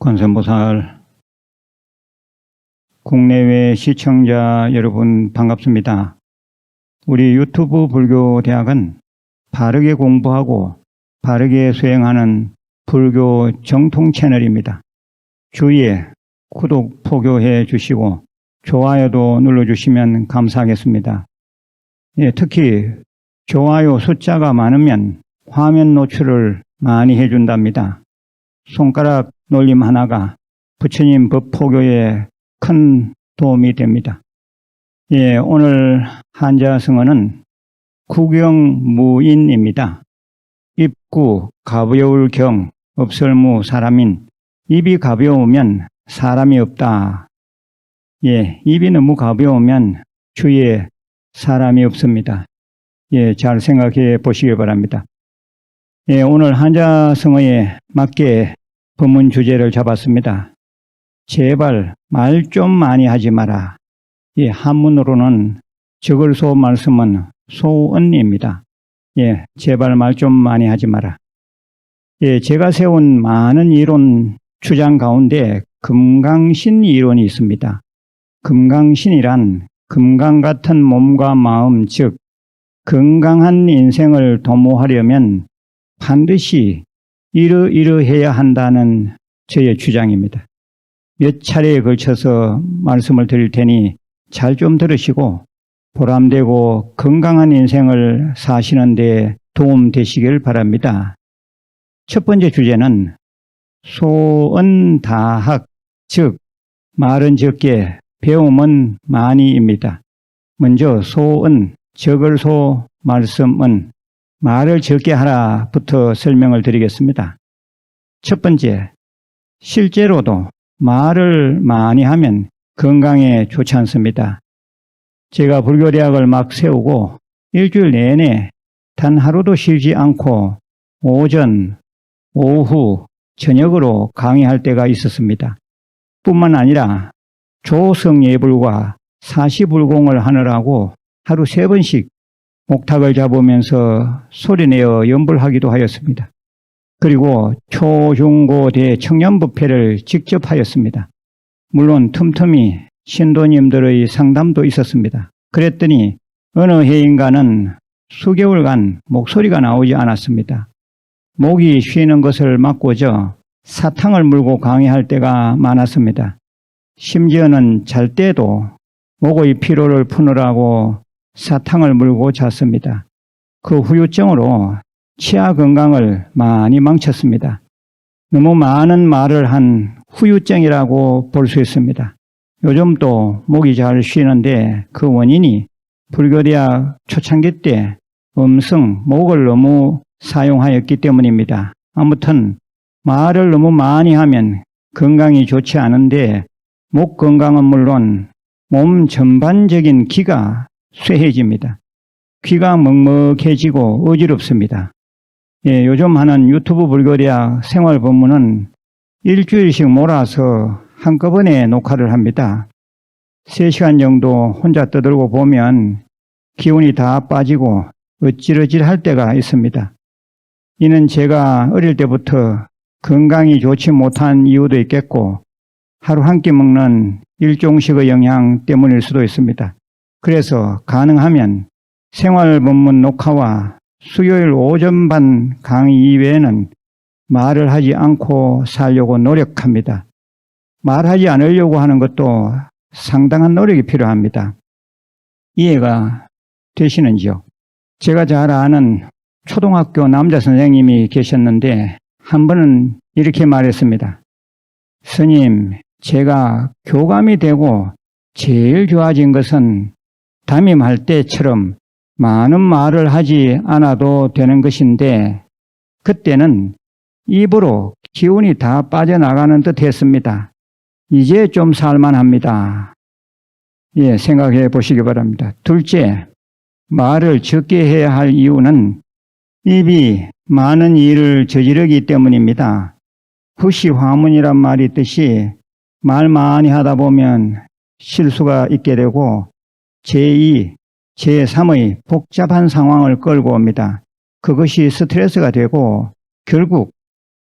관세음보살, 국내외 시청자 여러분 반갑습니다. 우리 유튜브 불교대학은 바르게 공부하고 바르게 수행하는 불교 정통 채널입니다. 주위에 구독, 포교해 주시고 좋아요도 눌러주시면 감사하겠습니다. 특히 좋아요 숫자가 많으면 화면 노출을 많이 해준답니다. 손가락 놀림 하나가 부처님 법포교에 큰 도움이 됩니다. 오늘 한자성어는 구경무인입니다. 입구 가벼울 경, 업설무 사람인. 입이 가벼우면 사람이 없다. 입이 너무 가벼우면 주위에 사람이 없습니다. 잘 생각해 보시기 바랍니다. 오늘 한자성어에 맞게 법문 주제를 잡았습니다. 제발 말 좀 많이 하지 마라. 한문으로는 적을소 말씀은 소언입니다. 제발 말 좀 많이 하지 마라. 제가 세운 많은 이론 주장 가운데 금강신 이론이 있습니다. 금강신이란 금강 같은 몸과 마음, 즉 건강한 인생을 도모하려면 반드시 이러이러해야 한다는 저의 주장입니다. 몇 차례에 걸쳐서 말씀을 드릴 테니 잘 좀 들으시고 보람되고 건강한 인생을 사시는 데 도움 되시길 바랍니다. 첫 번째 주제는 소언다학, 즉 말은 적게 배움은 많이입니다. 먼저 소언, 적을소 말씀은 말을 적게 하라부터 설명을 드리겠습니다. 첫 번째, 실제로도 말을 많이 하면 건강에 좋지 않습니다. 제가 불교대학을 막 세우고 일주일 내내 단 하루도 쉬지 않고 오전, 오후, 저녁으로 강의할 때가 있었습니다. 뿐만 아니라 조성예불과 사시불공을 하느라고 하루 3번씩 옥탁을 잡으면서 소리내어 연불하기도 하였습니다. 그리고 초중고대 청년부패를 직접 하였습니다. 물론 틈틈이 신도님들의 상담도 있었습니다. 그랬더니 어느 해인가는 수개월간 목소리가 나오지 않았습니다. 목이 쉬는 것을 막고저 사탕을 물고 강의할 때가 많았습니다. 심지어는 잘 때도 목의 피로를 푸느라고 사탕을 물고 잤습니다. 그 후유증으로 치아 건강을 많이 망쳤습니다. 너무 많은 말을 한 후유증이라고 볼 수 있습니다. 요즘 또 목이 잘 쉬는데 그 원인이 불교대학 초창기 때 음성, 목을 너무 사용하였기 때문입니다. 아무튼 말을 너무 많이 하면 건강이 좋지 않은데 목 건강은 물론 몸 전반적인 기가 쇠해집니다. 귀가 먹먹해지고 어지럽습니다. 요즘 하는 유튜브 불교대학 생활법문은 일주일씩 몰아서 한꺼번에 녹화를 합니다. 3시간 정도 혼자 떠들고 보면 기운이 다 빠지고 어질어질할 때가 있습니다. 이는 제가 어릴 때부터 건강이 좋지 못한 이유도 있겠고 하루 한 끼 먹는 일종식의 영향 때문일 수도 있습니다. 그래서 가능하면 생활법문 녹화와 수요일 오전반 강의 이외에는 말을 하지 않고 살려고 노력합니다. 말하지 않으려고 하는 것도 상당한 노력이 필요합니다. 이해가 되시는지요? 제가 잘 아는 초등학교 남자 선생님이 계셨는데 한 번은 이렇게 말했습니다. 스님, 제가 교감이 되고 제일 좋아진 것은 담임할 때처럼 많은 말을 하지 않아도 되는 것인데 그때는 입으로 기운이 다 빠져나가는 듯 했습니다. 이제 좀 살만합니다. 생각해 보시기 바랍니다. 둘째, 말을 적게 해야 할 이유는 입이 많은 일을 저지르기 때문입니다. 구시화문이란 말이 있듯이 말 많이 하다 보면 실수가 있게 되고 제2, 제3의 복잡한 상황을 끌고 옵니다. 그것이 스트레스가 되고 결국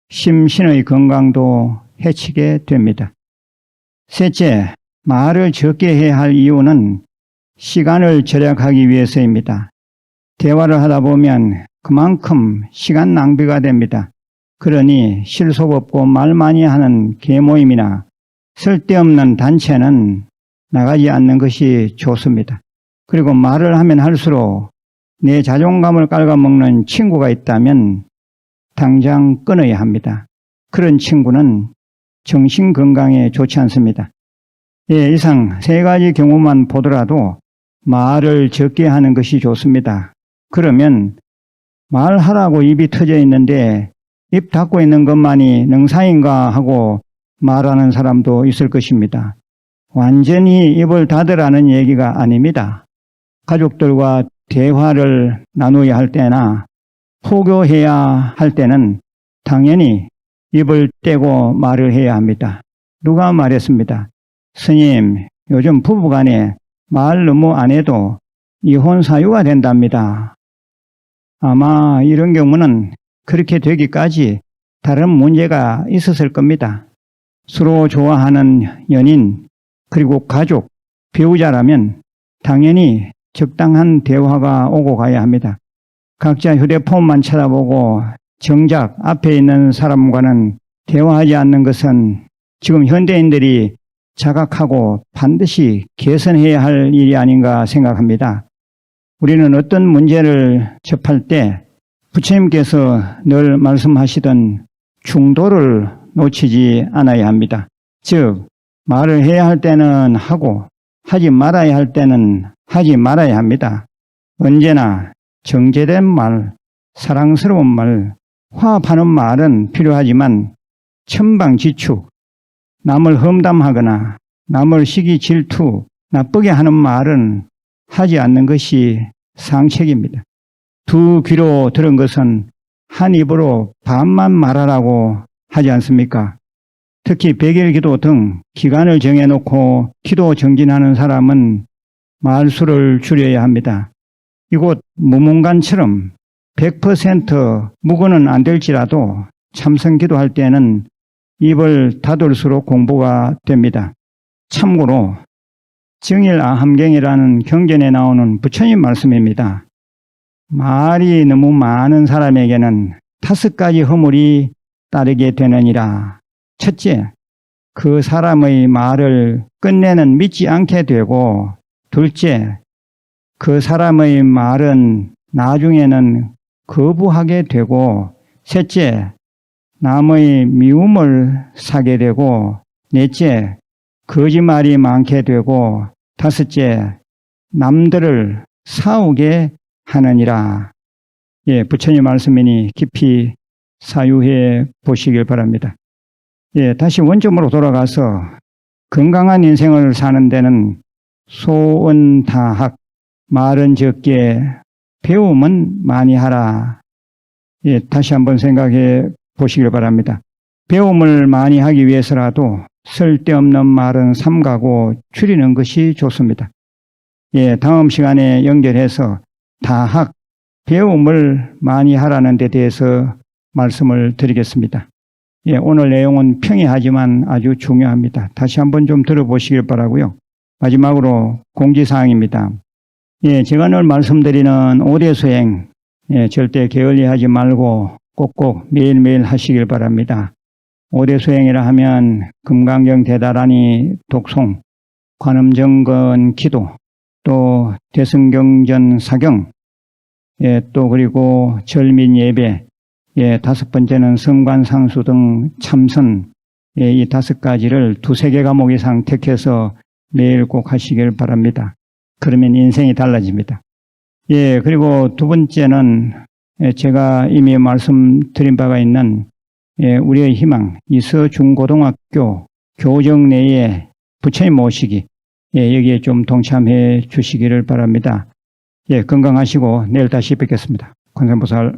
심신의 건강도 해치게 됩니다. 셋째, 말을 적게 해야 할 이유는 시간을 절약하기 위해서입니다. 대화를 하다 보면 그만큼 시간 낭비가 됩니다. 그러니 실속 없고 말 많이 하는 계모임이나 쓸데없는 단체는 나가지 않는 것이 좋습니다. 그리고 말을 하면 할수록 내 자존감을 깔아먹는 친구가 있다면 당장 끊어야 합니다. 그런 친구는 정신 건강에 좋지 않습니다. 예, 이상 세 가지 경우만 보더라도 말을 적게 하는 것이 좋습니다. 그러면 말하라고 입이 터져 있는데 입 닫고 있는 것만이 능사인가 하고 말하는 사람도 있을 것입니다. 완전히 입을 닫으라는 얘기가 아닙니다. 가족들과 대화를 나누어야 할 때나 포교해야 할 때는 당연히 입을 떼고 말을 해야 합니다. 누가 말했습니다. 스님, 요즘 부부간에 말 너무 안 해도 이혼 사유가 된답니다. 아마 이런 경우는 그렇게 되기까지 다른 문제가 있었을 겁니다. 서로 좋아하는 연인, 그리고 가족, 배우자라면 당연히 적당한 대화가 오고 가야 합니다. 각자 휴대폰만 쳐다보고 정작 앞에 있는 사람과는 대화하지 않는 것은 지금 현대인들이 자각하고 반드시 개선해야 할 일이 아닌가 생각합니다. 우리는 어떤 문제를 접할 때 부처님께서 늘 말씀하시던 중도를 놓치지 않아야 합니다. 즉, 말을 해야 할 때는 하고 하지 말아야 할 때는 하지 말아야 합니다. 언제나 정제된 말, 사랑스러운 말, 화합하는 말은 필요하지만 천방지축, 남을 험담하거나 남을 시기 질투, 나쁘게 하는 말은 하지 않는 것이 상책입니다. 두 귀로 들은 것은 한 입으로 반만 말하라고 하지 않습니까? 특히 백일 기도 등 기간을 정해놓고 기도 정진하는 사람은 말수를 줄여야 합니다. 이곳 무문관처럼 100% 묵어는 안 될지라도 참선 기도할 때는 입을 닫을수록 공부가 됩니다. 참고로 정일아함경이라는 경전에 나오는 부처님 말씀입니다. 말이 너무 많은 사람에게는 5가지 허물이 따르게 되느니라. 첫째, 그 사람의 말을 끝내는 믿지 않게 되고, 둘째, 그 사람의 말은 나중에는 거부하게 되고, 셋째, 남의 미움을 사게 되고, 넷째, 거짓말이 많게 되고, 다섯째, 남들을 사오게 하느니라. 예, 부처님 말씀이니 깊이 사유해 보시길 바랍니다. 예, 다시 원점으로 돌아가서 건강한 인생을 사는 데는 소언다학, 말은 적게, 배움은 많이 하라. 예, 다시 한번 생각해 보시길 바랍니다. 배움을 많이 하기 위해서라도 쓸데없는 말은 삼가고 줄이는 것이 좋습니다. 예, 다음 시간에 연결해서 다학, 배움을 많이 하라는 데 대해서 말씀을 드리겠습니다. 예, 오늘 내용은 평이하지만 아주 중요합니다. 다시 한번 좀 들어보시길 바라고요. 마지막으로 공지사항입니다. 예, 제가 늘 말씀드리는 5대 수행, 예, 절대 게을리하지 말고 꼭꼭 매일매일 하시길 바랍니다. 5대 수행이라 하면 금강경 대다라니 독송, 관음정건 기도, 또 대승경전 사경, 예, 또 그리고 절민 예배, 예, 5번째는 성관상수 등 참선, 예, 이 5가지를 2-3개 과목 이상 택해서 매일 꼭 하시길 바랍니다. 그러면 인생이 달라집니다. 예, 그리고 2번째는 예, 제가 이미 말씀드린 바가 있는 예, 우리의 희망, 이서중고등학교 교정 내에 부처님 모시기, 예, 여기에 좀 동참해 주시기를 바랍니다. 예, 건강하시고 내일 다시 뵙겠습니다. 관세음보살.